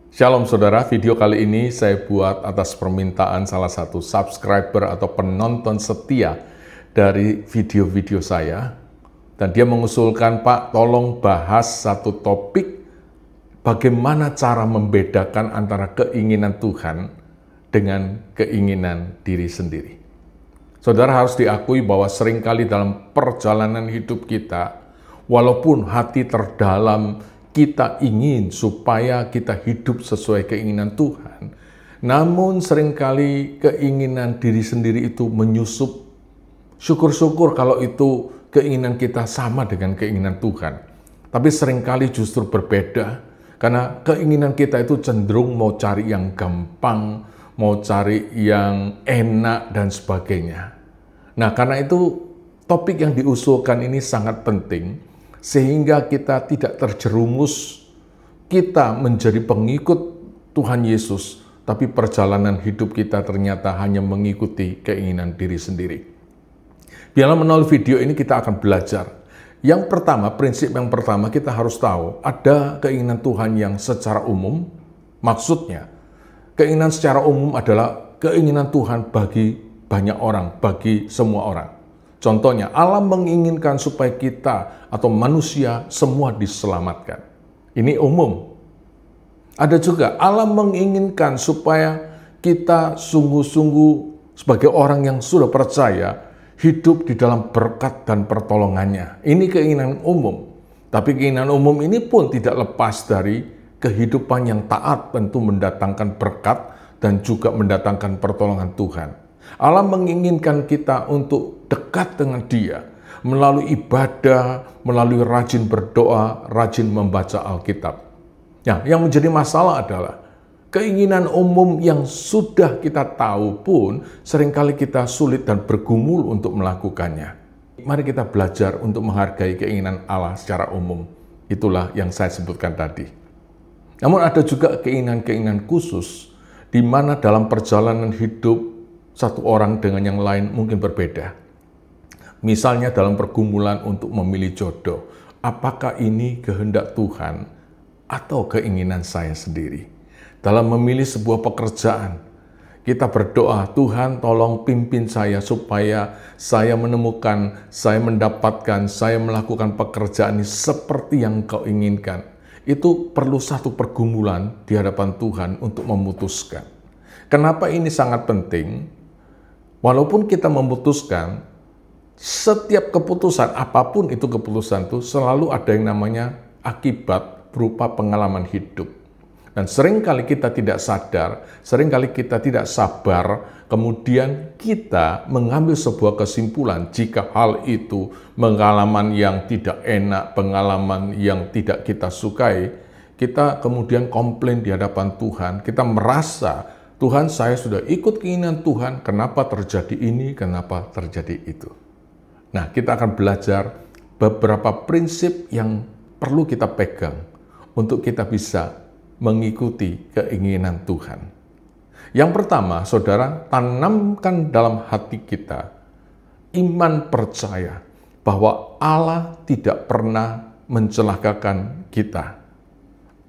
Shalom saudara, video kali ini saya buat atas permintaan salah satu subscriber atau penonton setia dari video-video saya. Dan dia mengusulkan, Pak, tolong bahas satu topik bagaimana cara membedakan antara keinginan Tuhan dengan keinginan diri sendiri. Saudara harus diakui bahwa seringkali dalam perjalanan hidup kita, walaupun hati terdalam kita ingin supaya kita hidup sesuai keinginan Tuhan, namun seringkali keinginan diri sendiri itu menyusup. Syukur-syukur kalau itu keinginan kita sama dengan keinginan Tuhan. Tapi seringkali justru berbeda, karena keinginan kita itu cenderung mau cari yang gampang, mau cari yang enak, dan sebagainya. Nah, karena itu topik yang diusulkan ini sangat penting, sehingga kita tidak terjerumus, kita menjadi pengikut Tuhan Yesus, tapi perjalanan hidup kita ternyata hanya mengikuti keinginan diri sendiri. Biarlah melalui video ini kita akan belajar. Yang pertama, prinsip yang pertama kita harus tahu, ada keinginan Tuhan yang secara umum, maksudnya, keinginan secara umum adalah keinginan Tuhan bagi banyak orang, bagi semua orang. Contohnya, Allah menginginkan supaya kita atau manusia semua diselamatkan. Ini umum. Ada juga Allah menginginkan supaya kita sungguh-sungguh sebagai orang yang sudah percaya hidup di dalam berkat dan pertolongannya. Ini keinginan umum. Tapi keinginan umum ini pun tidak lepas dari kehidupan yang taat, tentu mendatangkan berkat dan juga mendatangkan pertolongan Tuhan. Allah menginginkan kita untuk dekat dengan Dia melalui ibadah, melalui rajin berdoa, rajin membaca Alkitab. Nah, yang menjadi masalah adalah keinginan umum yang sudah kita tahu pun seringkali kita sulit dan bergumul untuk melakukannya. Mari kita belajar untuk menghargai keinginan Allah secara umum. Itulah yang saya sebutkan tadi. Namun ada juga keinginan-keinginan khusus di mana dalam perjalanan hidup satu orang dengan yang lain mungkin berbeda. Misalnya dalam pergumulan untuk memilih jodoh, apakah ini kehendak Tuhan atau keinginan saya sendiri? Dalam memilih sebuah pekerjaan, kita berdoa, Tuhan tolong pimpin saya supaya saya menemukan, saya mendapatkan, saya melakukan pekerjaan ini seperti yang Kau inginkan. Itu perlu satu pergumulan di hadapan Tuhan untuk memutuskan. Kenapa ini sangat penting? Walaupun kita memutuskan, setiap keputusan, apapun itu keputusan itu, selalu ada yang namanya akibat berupa pengalaman hidup. Dan seringkali kita tidak sadar, seringkali kita tidak sabar, kemudian kita mengambil sebuah kesimpulan jika hal itu pengalaman yang tidak enak, pengalaman yang tidak kita sukai, kita kemudian komplain di hadapan Tuhan, kita merasa, Tuhan, saya sudah ikut keinginan Tuhan, kenapa terjadi ini, kenapa terjadi itu. Nah, kita akan belajar beberapa prinsip yang perlu kita pegang untuk kita bisa mengikuti keinginan Tuhan. Yang pertama, saudara, tanamkan dalam hati kita iman percaya bahwa Allah tidak pernah mencelakakan kita.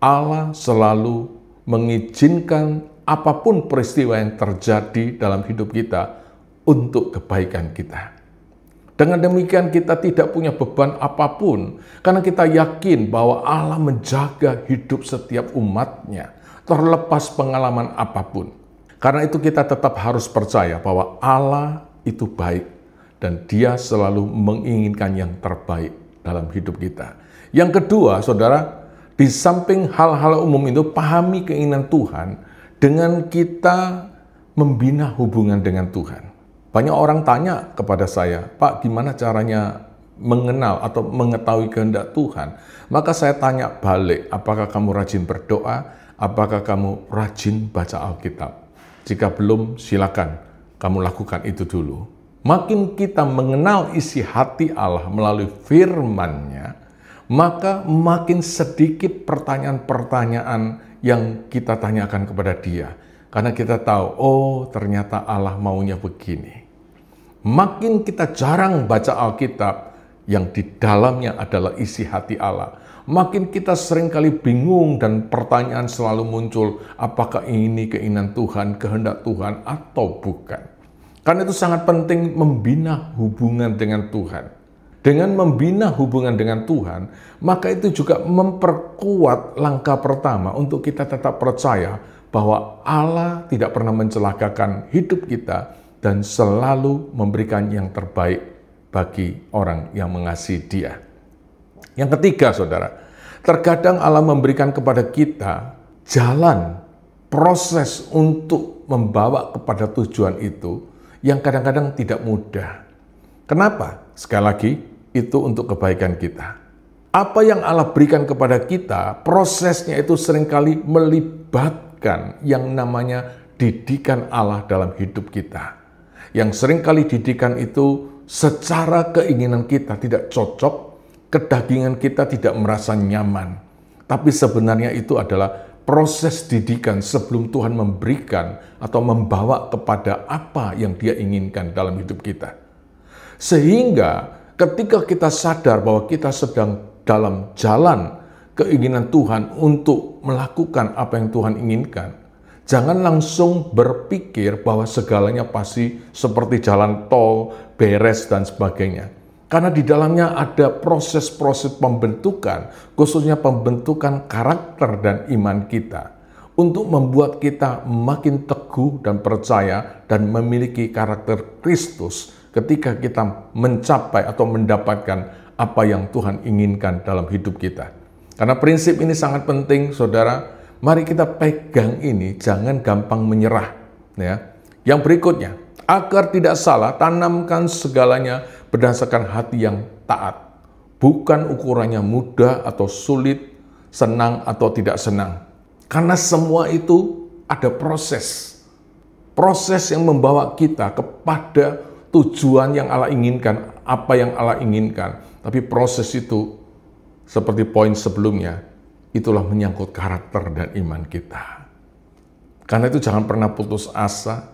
Allah selalu mengizinkan apapun peristiwa yang terjadi dalam hidup kita untuk kebaikan kita. Dengan demikian kita tidak punya beban apapun, karena kita yakin bahwa Allah menjaga hidup setiap umatnya, terlepas pengalaman apapun. Karena itu kita tetap harus percaya bahwa Allah itu baik, dan Dia selalu menginginkan yang terbaik dalam hidup kita. Yang kedua, saudara, di samping hal-hal umum itu, pahami keinginan Tuhan, dengan kita membina hubungan dengan Tuhan. Banyak orang tanya kepada saya, Pak, gimana caranya mengenal atau mengetahui kehendak Tuhan? Maka saya tanya balik, apakah kamu rajin berdoa? Apakah kamu rajin baca Alkitab? Jika belum, silakan kamu lakukan itu dulu. Makin kita mengenal isi hati Allah melalui firman-Nya, maka makin sedikit pertanyaan-pertanyaan yang kita tanyakan kepada Dia. Karena kita tahu, oh ternyata Allah maunya begini. Makin kita jarang baca Alkitab yang di dalamnya adalah isi hati Allah, makin kita seringkali bingung dan pertanyaan selalu muncul, apakah ini keinginan Tuhan, kehendak Tuhan atau bukan. Karena itu sangat penting membina hubungan dengan Tuhan. Dengan membina hubungan dengan Tuhan, maka itu juga memperkuat langkah pertama untuk kita tetap percaya bahwa Allah tidak pernah mencelakakan hidup kita dan selalu memberikan yang terbaik bagi orang yang mengasihi Dia. Yang ketiga, saudara, terkadang Allah memberikan kepada kita jalan, proses untuk membawa kepada tujuan itu yang kadang-kadang tidak mudah. Kenapa? Sekali lagi, itu untuk kebaikan kita. Apa yang Allah berikan kepada kita, prosesnya itu seringkali melibatkan yang namanya didikan Allah dalam hidup kita. Yang seringkali didikan itu secara keinginan kita tidak cocok, kedagingan kita tidak merasa nyaman. Tapi sebenarnya itu adalah proses didikan sebelum Tuhan memberikan atau membawa kepada apa yang Dia inginkan dalam hidup kita. Sehingga ketika kita sadar bahwa kita sedang dalam jalan keinginan Tuhan untuk melakukan apa yang Tuhan inginkan, jangan langsung berpikir bahwa segalanya pasti seperti jalan tol, beres, dan sebagainya. Karena di dalamnya ada proses-proses pembentukan, khususnya pembentukan karakter dan iman kita, untuk membuat kita makin teguh dan percaya dan memiliki karakter Kristus ketika kita mencapai atau mendapatkan apa yang Tuhan inginkan dalam hidup kita. Karena prinsip ini sangat penting, saudara. Mari kita pegang ini, jangan gampang menyerah. Ya. Yang berikutnya, agar tidak salah, tanamkan segalanya berdasarkan hati yang taat. Bukan ukurannya mudah atau sulit, senang atau tidak senang. Karena semua itu ada proses. Proses yang membawa kita kepada tujuan yang Allah inginkan, apa yang Allah inginkan. Tapi proses itu, seperti poin sebelumnya, itulah menyangkut karakter dan iman kita. Karena itu jangan pernah putus asa,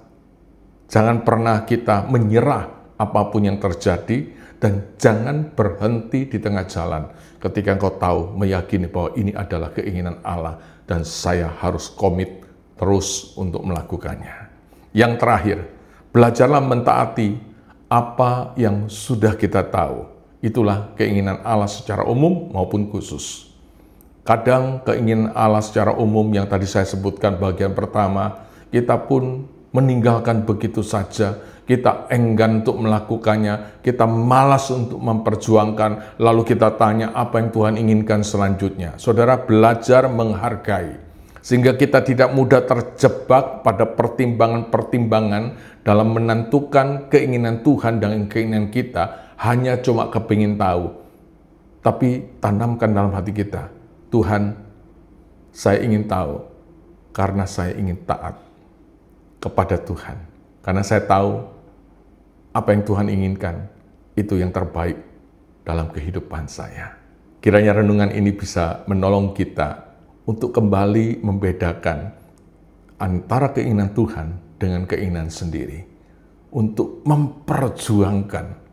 jangan pernah kita menyerah apapun yang terjadi, dan jangan berhenti di tengah jalan ketika engkau tahu, meyakini bahwa ini adalah keinginan Allah dan saya harus komit terus untuk melakukannya. Yang terakhir, belajarlah mentaati apa yang sudah kita tahu. Itulah keinginan Allah secara umum maupun khusus. Kadang keinginan Allah secara umum yang tadi saya sebutkan bagian pertama, kita pun meninggalkan begitu saja, kita enggan untuk melakukannya, kita malas untuk memperjuangkan, lalu kita tanya apa yang Tuhan inginkan selanjutnya. Saudara, belajar menghargai, sehingga kita tidak mudah terjebak pada pertimbangan-pertimbangan dalam menentukan keinginan Tuhan dan keinginan kita, hanya cuma kepingin tahu. Tapi tanamkan dalam hati kita, Tuhan, saya ingin tahu karena saya ingin taat kepada Tuhan. Karena saya tahu apa yang Tuhan inginkan, itu yang terbaik dalam kehidupan saya. Kiranya renungan ini bisa menolong kita untuk kembali membedakan antara keinginan Tuhan dengan keinginan sendiri. Untuk memperjuangkan,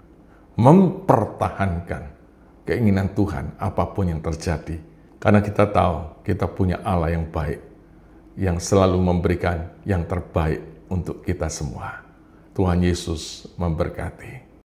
mempertahankan keinginan Tuhan apapun yang terjadi. Karena kita tahu kita punya Allah yang baik, yang selalu memberikan yang terbaik untuk kita semua. Tuhan Yesus memberkati.